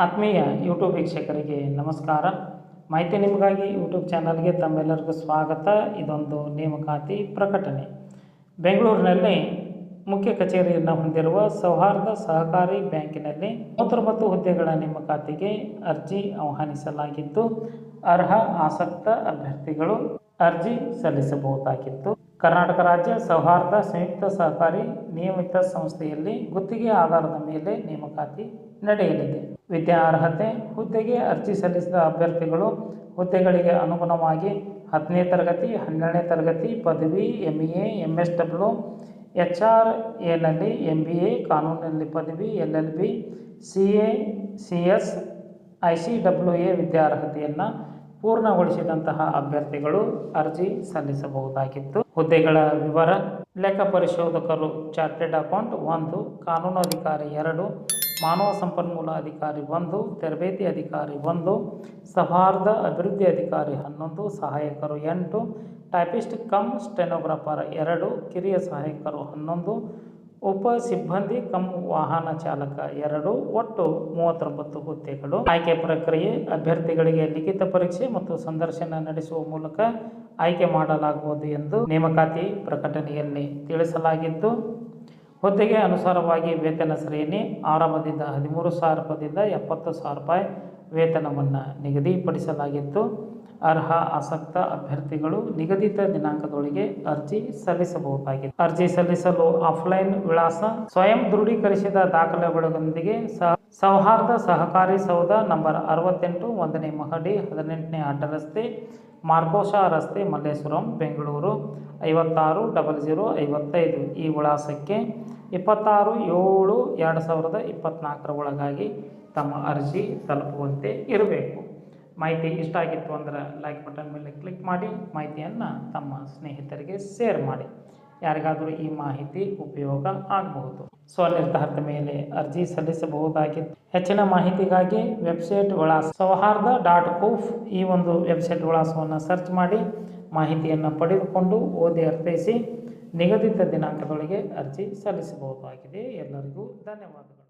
ಆತ್ಮೀಯ ಯೂಟ್ಯೂಬ್ ವೀಕ್ಷಕರಿಗೆ ನಮಸ್ಕಾರ. ಮಾಹಿತಿ ನಿಮಗಾಗಿ ಯೂಟ್ಯೂಬ್ ಚಾನಲ್ಗೆ ತಮ್ಮೆಲ್ಲರಿಗೂ ಸ್ವಾಗತ. ಇದೊಂದು ನೇಮಕಾತಿ ಪ್ರಕಟಣೆ. ಬೆಂಗಳೂರಿನಲ್ಲಿ ಮುಖ್ಯ ಕಚೇರಿಯನ್ನು ಹೊಂದಿರುವ ಸೌಹಾರ್ದ ಸಹಕಾರಿ ಬ್ಯಾಂಕಿನಲ್ಲಿ 39 ಹುದ್ದೆಗಳ ನೇಮಕಾತಿಗೆ ಅರ್ಜಿ ಆಹ್ವಾನಿಸಲಾಗಿದ್ದು, ಅರ್ಹ ಆಸಕ್ತ ಅಭ್ಯರ್ಥಿಗಳು ಅರ್ಜಿ ಸಲ್ಲಿಸಬಹುದಾಗಿತ್ತು. ಕರ್ನಾಟಕ ರಾಜ್ಯ ಸೌಹಾರ್ದ ಸಂಯುಕ್ತ ಸಹಕಾರಿ ನಿಯಮಿತ ಸಂಸ್ಥೆಯಲ್ಲಿ ಗುತ್ತಿಗೆ ಆಧಾರದ ಮೇಲೆ ನೇಮಕಾತಿ ನಡೆಯಲಿದೆ. ವಿದ್ಯಾರ್ಹತೆ: ಹುದ್ದೆಗೆ ಅರ್ಜಿ ಸಲ್ಲಿಸಿದ ಅಭ್ಯರ್ಥಿಗಳು ಹುದ್ದೆಗಳಿಗೆ ಅನುಗುಣವಾಗಿ 10ನೇ ತರಗತಿ, 12ನೇ ತರಗತಿ, ಪದವಿ, MA, MSW, HRA-ನಲ್ಲಿ MBA, ಕಾನೂನಿನಲ್ಲಿ ಪದವಿ, LLB, CA, CS, ICWA ವಿದ್ಯಾರ್ಹತೆಯನ್ನು ಪೂರ್ಣಗೊಳಿಸಿದಂತಹ ಅಭ್ಯರ್ಥಿಗಳು ಅರ್ಜಿ ಸಲ್ಲಿಸಬಹುದಾಗಿತ್ತು. ಹುದ್ದೆಗಳ ವಿವರ: ಲೆಕ್ಕ ಪರಿಶೋಧಕರು ಚಾರ್ಟೆಡ್ ಅಕೌಂಟ್ 1, ಕಾನೂನು ಅಧಿಕಾರಿ 2, ಮಾನವ ಸಂಪನ್ಮೂಲ ಅಧಿಕಾರಿ 1, ತರಬೇತಿ ಅಧಿಕಾರಿ 1, ಸೌಹಾರ್ದ ಅಭಿವೃದ್ಧಿ ಅಧಿಕಾರಿ 11, ಸಹಾಯಕರು 8, ಟೈಪಿಸ್ಟ್ ಕಮ್ ಸ್ಟೆನೋಗ್ರಾಫರ್ 2, ಕಿರಿಯ ಸಹಾಯಕರು 11, ಉಪ ಸಿಬ್ಬಂದಿ ಕಮ್ ವಾಹನ ಚಾಲಕ 2, ಒಟ್ಟು 39 ಹುದ್ದೆಗಳು. ಆಯ್ಕೆ ಪ್ರಕ್ರಿಯೆ: ಅಭ್ಯರ್ಥಿಗಳಿಗೆ ಲಿಖಿತ ಪರೀಕ್ಷೆ ಮತ್ತು ಸಂದರ್ಶನ ನಡೆಸುವ ಮೂಲಕ ಆಯ್ಕೆ ಮಾಡಲಾಗುವುದು ಎಂದು ನೇಮಕಾತಿ ಪ್ರಕಟಣೆಯಲ್ಲಿ ತಿಳಿಸಲಾಗಿದ್ದು, ಹುದ್ದೆಗೆ ಅನುಸಾರವಾಗಿ ವೇತನ ಶ್ರೇಣಿ ಆರಂಭದಿಂದ 13,000 ರೂಪಾಯಿದಿಂದ 70,000 ರೂಪಾಯಿ ವೇತನವನ್ನು ನಿಗದಿಪಡಿಸಲಾಗಿದ್ದು, ಅರ್ಹ ಆಸಕ್ತ ಅಭ್ಯರ್ಥಿಗಳು ನಿಗದಿತ ದಿನಾಂಕದೊಳಗೆ ಅರ್ಜಿ ಸಲ್ಲಿಸಬಹುದಾಗಿದೆ. ಅರ್ಜಿ ಸಲ್ಲಿಸಲು ಆಫ್ಲೈನ್ ವಿಳಾಸ: ಸ್ವಯಂ ದೃಢೀಕರಿಸಿದ ದಾಖಲೆಗಳೊಂದಿಗೆ ಸೌಹಾರ್ದ ಸಹಕಾರಿ ಸೌಧ ನಂಬರ್ 68, 1ನೇ ಮಹಡಿ, 18ನೇ ಅಡ್ಡರಸ್ತೆ, ಮಾರ್ಕೋಶಾ ರಸ್ತೆ, ಮಲ್ಲೇಶ್ವರಂ, ಬೆಂಗಳೂರು 560055 ಈ ವಿಳಾಸಕ್ಕೆ 26/7/2024 ಒಳಗಾಗಿ ತಮ್ಮ ಅರ್ಜಿ ತಲುಪುವಂತೆ ಇರಬೇಕು. ಮಾಹಿತಿ ಇಷ್ಟ ಆಗಿತ್ತು ಅಂದರೆ ಲೈಕ್ ಬಟನ್ ಮೇಲೆ ಕ್ಲಿಕ್ ಮಾಡಿ, ಮಾಹಿತಿಯನ್ನು ತಮ್ಮ ಸ್ನೇಹಿತರಿಗೆ ಶೇರ್ ಮಾಡಿ. ಯಾರಿಗಾದರೂ ಈ ಮಾಹಿತಿ ಉಪಯೋಗ ಆಗಬಹುದು. ಸ್ವನಿರ್ಧಾರದ ಮೇಲೆ ಅರ್ಜಿ ಸಲ್ಲಿಸಬಹುದಾಗಿದ್ದು, ಹೆಚ್ಚಿನ ಮಾಹಿತಿಗಾಗಿ ವೆಬ್ಸೈಟ್ ವಿಳಾಸ sauharda.coop ಈ ಒಂದು ವೆಬ್ಸೈಟ್ ವಿಳಾಸವನ್ನು ಸರ್ಚ್ ಮಾಡಿ ಮಾಹಿತಿಯನ್ನು ಪಡೆದುಕೊಂಡು ಓದಿ ಅರ್ಥೈಸಿ ನಿಗದಿತ ದಿನಾಂಕದೊಳಗೆ ಅರ್ಜಿ ಸಲ್ಲಿಸಬಹುದಾಗಿದೆ. ಎಲ್ಲರಿಗೂ ಧನ್ಯವಾದಗಳು.